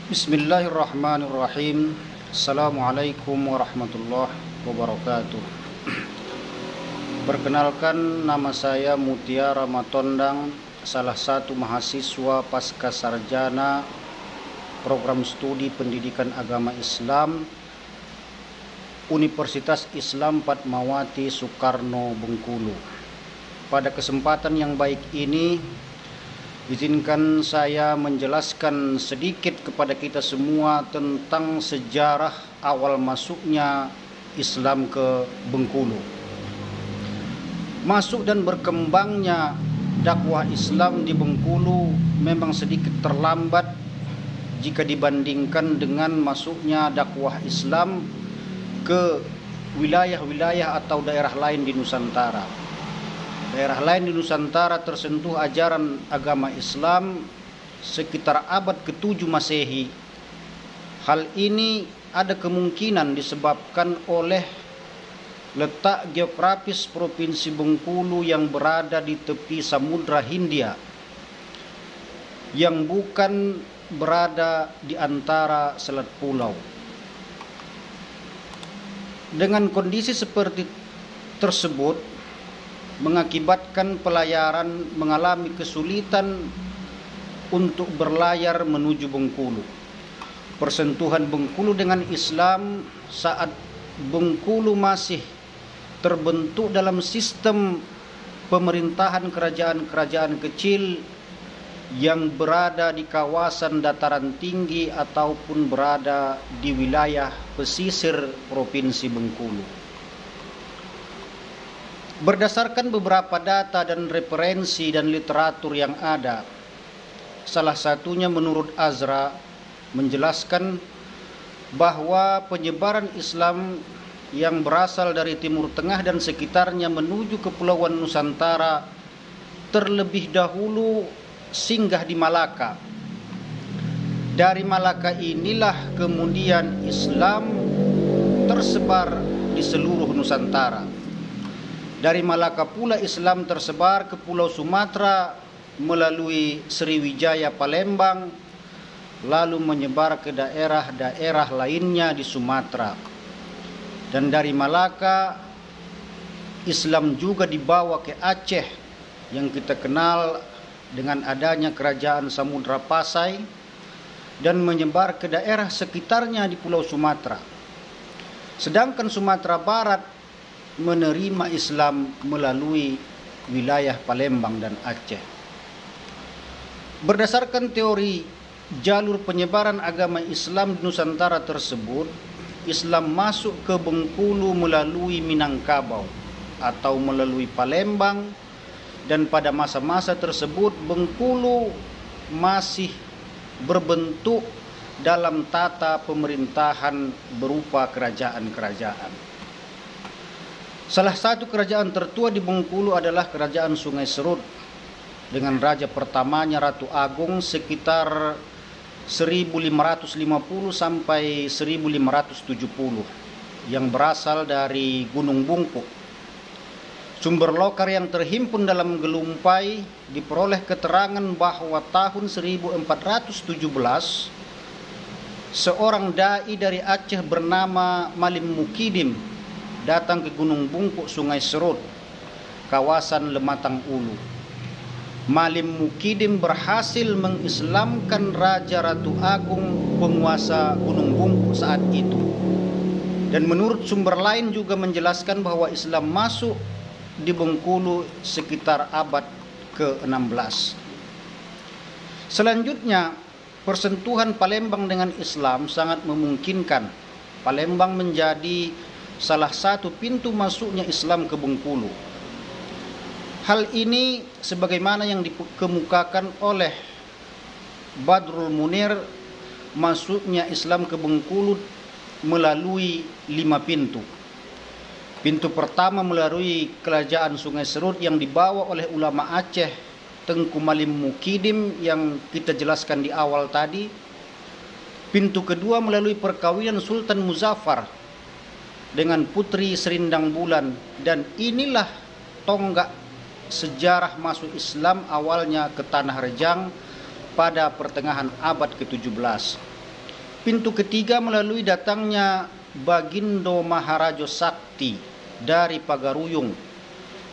Bismillahirrahmanirrahim. Assalamualaikum warahmatullahi wabarakatuh. Perkenalkan, nama saya Mutiara Matondang, salah satu mahasiswa pasca sarjana program studi pendidikan agama Islam Universitas Islam Fatmawati Soekarno Bengkulu. Pada kesempatan yang baik ini, izinkan saya menjelaskan sedikit kepada kita semua tentang sejarah awal masuknya Islam ke Bengkulu. Masuk dan berkembangnya dakwah Islam di Bengkulu memang sedikit terlambat jika dibandingkan dengan masuknya dakwah Islam ke wilayah-wilayah atau daerah lain di Nusantara. Daerah lain di Nusantara tersentuh ajaran agama Islam sekitar abad ke-7 Masehi. Hal ini ada kemungkinan disebabkan oleh letak geografis Provinsi Bengkulu yang berada di tepi Samudra Hindia, yang bukan berada di antara selat pulau. Dengan kondisi seperti tersebut, mengakibatkan pelayaran mengalami kesulitan untuk berlayar menuju Bengkulu. Persentuhan Bengkulu dengan Islam saat Bengkulu masih terbentuk dalam sistem pemerintahan kerajaan-kerajaan kecil yang berada di kawasan dataran tinggi ataupun berada di wilayah pesisir Provinsi Bengkulu. Berdasarkan beberapa data dan referensi dan literatur yang ada, salah satunya menurut Azra menjelaskan bahwa penyebaran Islam yang berasal dari Timur Tengah dan sekitarnya menuju Kepulauan Nusantara terlebih dahulu singgah di Malaka. Dari Malaka inilah kemudian Islam tersebar di seluruh Nusantara. Dari Malaka pula Islam tersebar ke Pulau Sumatera melalui Sriwijaya Palembang, lalu menyebar ke daerah-daerah lainnya di Sumatera. Dan dari Malaka Islam juga dibawa ke Aceh yang kita kenal dengan adanya kerajaan Samudra Pasai, dan menyebar ke daerah sekitarnya di Pulau Sumatera. Sedangkan Sumatera Barat menerima Islam melalui wilayah Palembang dan Aceh. Berdasarkan teori jalur penyebaran agama Islam di Nusantara tersebut, Islam masuk ke Bengkulu melalui Minangkabau atau melalui Palembang, dan pada masa-masa tersebut Bengkulu masih berbentuk dalam tata pemerintahan berupa kerajaan-kerajaan. Salah satu kerajaan tertua di Bengkulu adalah Kerajaan Sungai Serut dengan raja pertamanya Ratu Agung sekitar 1550 sampai 1570 yang berasal dari Gunung Bungkuk. Sumber lokal yang terhimpun dalam Gelumpai diperoleh keterangan bahwa tahun 1417 seorang dai dari Aceh bernama Malim Mukidim datang ke Gunung Bungkuk Sungai Serut, kawasan Lematang Ulu. Malim Mukidim berhasil mengislamkan Raja Ratu Agung, penguasa Gunung Bungkuk saat itu. Dan menurut sumber lain juga menjelaskan bahwa Islam masuk di Bengkulu sekitar abad ke-16. Selanjutnya, persentuhan Palembang dengan Islam sangat memungkinkan Palembang menjadi salah satu pintu masuknya Islam ke Bengkulu. Hal ini sebagaimana yang dikemukakan oleh Badrul Munir, masuknya Islam ke Bengkulu melalui 5 pintu. Pintu pertama melalui Kerajaan Sungai Serut yang dibawa oleh ulama Aceh Tengku Malim Mukidim yang kita jelaskan di awal tadi. Pintu kedua melalui perkawinan Sultan Muzaffar dengan putri Serindang Bulan, dan inilah tonggak sejarah masuk Islam awalnya ke Tanah Rejang pada pertengahan abad ke-17. Pintu ketiga melalui datangnya Bagindo Maharaja Sakti dari Pagaruyung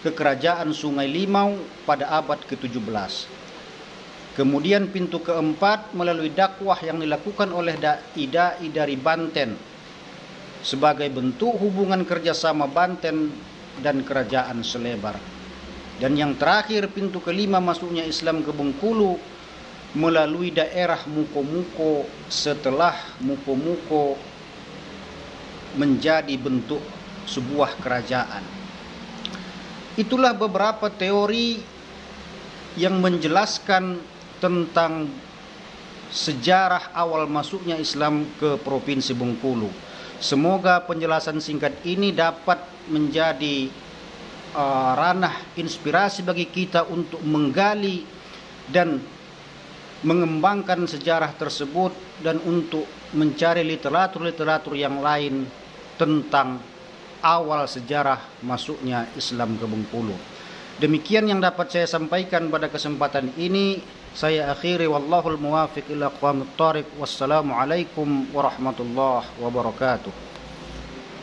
ke kerajaan Sungai Limau pada abad ke-17. Kemudian pintu keempat melalui dakwah yang dilakukan oleh dai-dai dari Banten sebagai bentuk hubungan kerjasama Banten dan kerajaan Selebar. Dan yang terakhir, pintu kelima masuknya Islam ke Bengkulu melalui daerah Muko-Muko setelah Muko-Muko menjadi bentuk sebuah kerajaan. Itulah beberapa teori yang menjelaskan tentang sejarah awal masuknya Islam ke Provinsi Bengkulu. Semoga penjelasan singkat ini dapat menjadi ranah inspirasi bagi kita untuk menggali dan mengembangkan sejarah tersebut dan untuk mencari literatur-literatur yang lain tentang awal sejarah masuknya Islam ke Bengkulu. Demikian yang dapat saya sampaikan pada kesempatan ini. Saya akhiri, wallahul muwafiq ila aqwamit thariq. Wassalamualaikum warahmatullahi wabarakatuh.